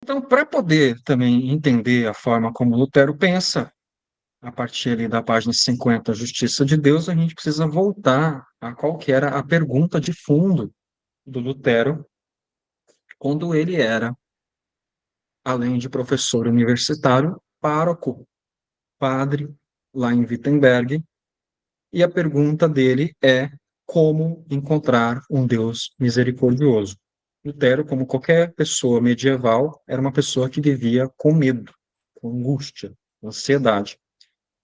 Então, para poder também entender a forma como Lutero pensa, a partir ali da página 50, Justiça de Deus, a gente precisa voltar a qual que era a pergunta de fundo do Lutero, quando ele era, além de professor universitário, pároco, padre lá em Wittenberg, e a pergunta dele é como encontrar um Deus misericordioso. Lutero, como qualquer pessoa medieval, era uma pessoa que vivia com medo, com angústia, com ansiedade.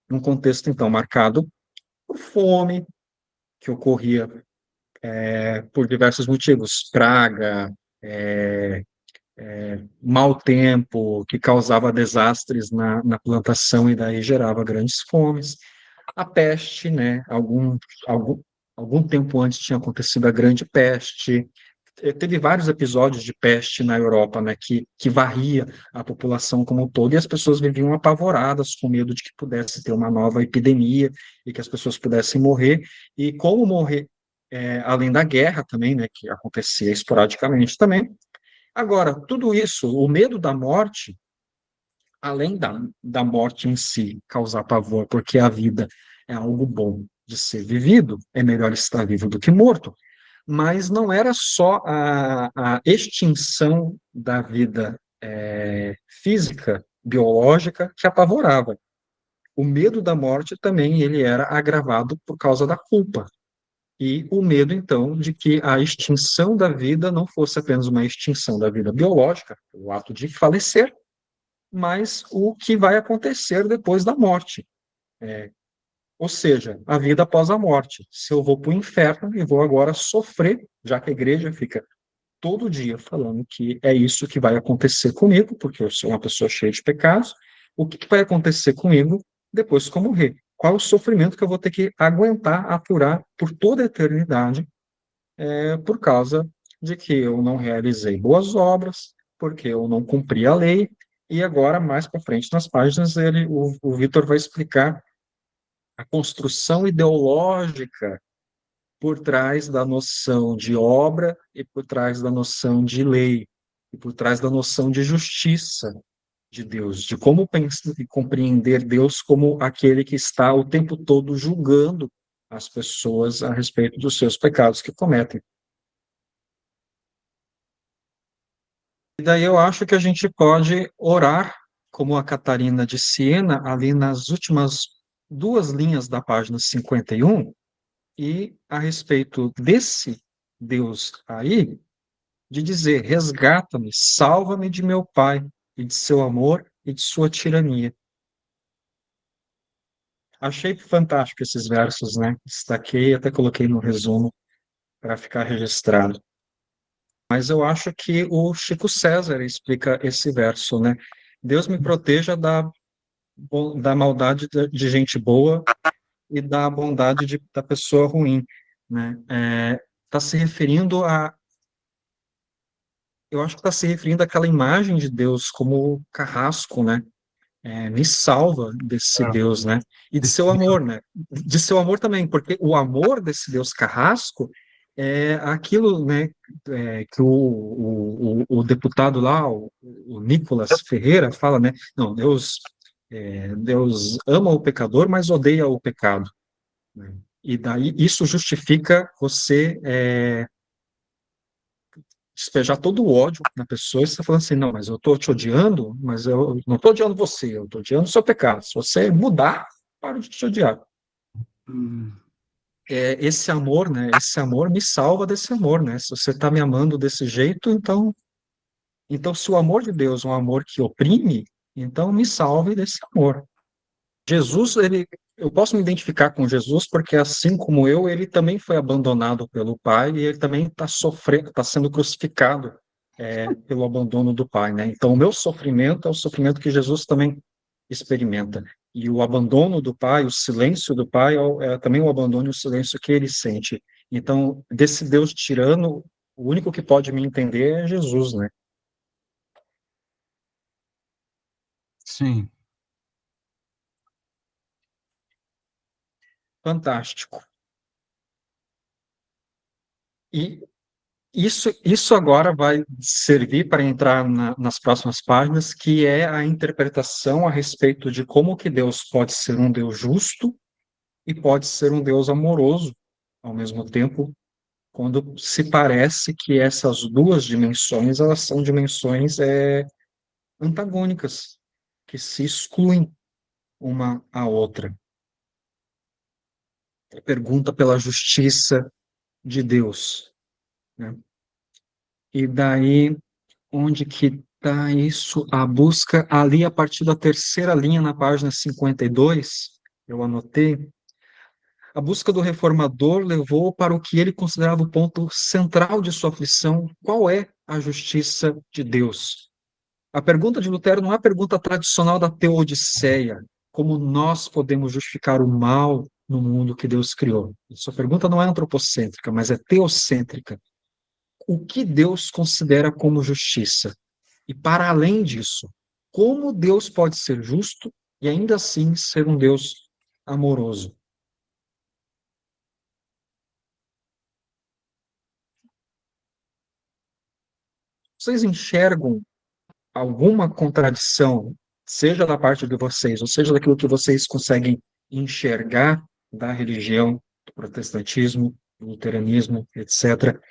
Num contexto, então, marcado por fome, que ocorria por diversos motivos, praga, mau tempo, que causava desastres na plantação e daí gerava grandes fomes. A peste, né? Algum tempo antes tinha acontecido a Grande Peste. Teve vários episódios de peste na Europa, né, que varria a população como um todo, e as pessoas viviam apavoradas, com medo de que pudesse ter uma nova epidemia e que as pessoas pudessem morrer. E como morrer, além da guerra também, né, que acontecia esporadicamente também. Agora, tudo isso, o medo da morte, além da morte em si causar pavor, porque a vida é algo bom de ser vivido, é melhor estar vivo do que morto, mas não era só a extinção da vida física, biológica, que apavorava. O medo da morte também ele era agravado por causa da culpa. E o medo, então, de que a extinção da vida não fosse apenas uma extinção da vida biológica, o ato de falecer, mas o que vai acontecer depois da morte. Ou seja, a vida após a morte. Se eu vou para o inferno e vou agora sofrer, já que a igreja fica todo dia falando que é isso que vai acontecer comigo, porque eu sou uma pessoa cheia de pecados, o que vai acontecer comigo depois que eu morrer? Qual o sofrimento que eu vou ter que aguentar, apurar por toda a eternidade, por causa de que eu não realizei boas obras, porque eu não cumpri a lei, e agora, mais para frente nas páginas, o Vitor vai explicar a construção ideológica por trás da noção de obra e por trás da noção de lei e por trás da noção de justiça de Deus, de como pensar e compreender Deus como aquele que está o tempo todo julgando as pessoas a respeito dos seus pecados que cometem. E daí eu acho que a gente pode orar, como a Catarina de Siena, ali nas últimas duas linhas da página 51, e a respeito desse Deus aí, de dizer: resgata-me, salva-me de meu pai, e de seu amor e de sua tirania. Achei fantástico esses versos, né? Destaquei, até coloquei no resumo para ficar registrado. Mas eu acho que o Chico César explica esse verso, né? Deus me proteja da maldade de gente boa e da bondade da pessoa ruim, né? Está se referindo eu acho que está se referindo àquela imagem de Deus como carrasco, né? Me salva desse É, Deus, né? E de seu desse- amor, né? De seu amor também, porque o amor desse Deus carrasco é aquilo, né, que o deputado lá, o Nicolas Ferreira, fala, né? Não, Deus ama o pecador, mas odeia o pecado, né? E daí isso justifica você despejar todo o ódio na pessoa e você está falando assim, não, mas eu estou te odiando, mas eu não estou odiando você, eu estou odiando o seu pecado. Se você mudar, paro de te odiar. Hum, Esse amor, né? Esse amor me salva desse amor, né? Se você está me amando desse jeito, então se o amor de Deus é um amor que oprime, então me salve desse amor. Jesus, eu posso me identificar com Jesus porque assim como eu, ele também foi abandonado pelo Pai e ele também está sofrendo, está sendo crucificado pelo abandono do Pai, né? Então o meu sofrimento é o sofrimento que Jesus também experimenta. E o abandono do Pai, o silêncio do Pai, é também o abandono e o silêncio que ele sente. Então, desse Deus tirano, o único que pode me entender é Jesus, né? sim. Fantástico. E Isso agora vai servir para entrar nas próximas páginas, que é a interpretação a respeito de como que Deus pode ser um Deus justo e pode ser um Deus amoroso ao mesmo tempo, quando se parece que essas duas dimensões, elas são dimensões antagônicas, que se excluem uma à outra. Pergunta pela justiça de Deus, né? E daí, onde que está isso? A busca ali a partir da terceira linha na página 52, eu anotei. A busca do reformador levou para o que ele considerava o ponto central de sua aflição: qual é a justiça de Deus? A pergunta de Lutero não é a pergunta tradicional da teodiceia, como nós podemos justificar o mal no mundo que Deus criou. Sua pergunta não é antropocêntrica, mas é teocêntrica. O que Deus considera como justiça? E para além disso, como Deus pode ser justo e ainda assim ser um Deus amoroso? Vocês enxergam alguma contradição, seja da parte de vocês, ou seja daquilo que vocês conseguem enxergar da religião, do protestantismo, do luteranismo, etc.,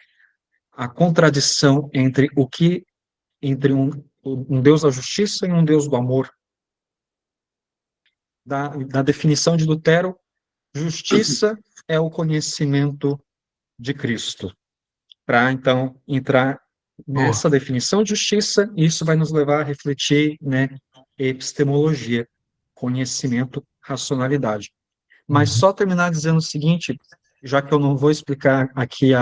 a contradição entre um Deus da justiça e um Deus do amor? Da definição de Lutero, justiça é o conhecimento de Cristo. Para então entrar Boa. nessa definição de justiça, isso vai nos levar a refletir, né, epistemologia, conhecimento, racionalidade. Mas Uhum. só terminar dizendo o seguinte, já que eu não vou explicar aqui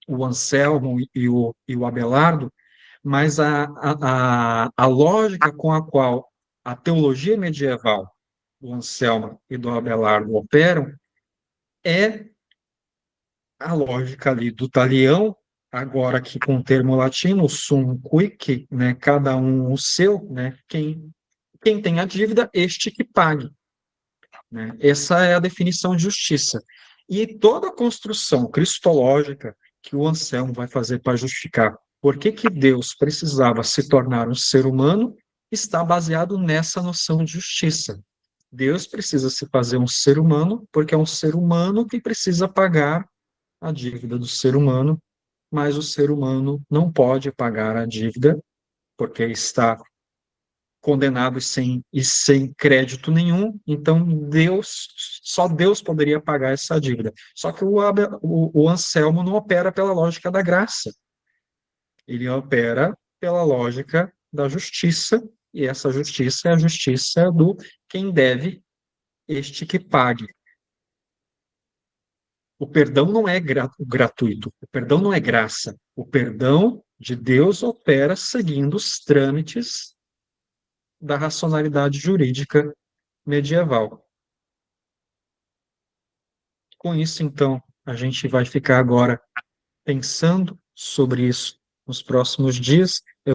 o Anselmo e o Abelardo, mas a lógica com a qual a teologia medieval do Anselmo e do Abelardo operam é a lógica ali do talião, agora que com o termo latino, sum quic, né, cada um o seu, né, quem tem a dívida, este que pague, né? Essa é a definição de justiça. E toda a construção cristológica que o Anselmo vai fazer para justificar por que que Deus precisava se tornar um ser humano está baseado nessa noção de justiça. Deus precisa se fazer um ser humano porque é um ser humano que precisa pagar a dívida do ser humano, mas o ser humano não pode pagar a dívida porque está condenado e sem crédito nenhum, então só Deus poderia pagar essa dívida. Só que o Anselmo não opera pela lógica da graça, ele opera pela lógica da justiça, e essa justiça é a justiça do quem deve, este que pague. O perdão não é gratuito, o perdão não é graça. O perdão de Deus opera seguindo os trâmites da racionalidade jurídica medieval. Com isso, então, a gente vai ficar agora pensando sobre isso nos próximos dias.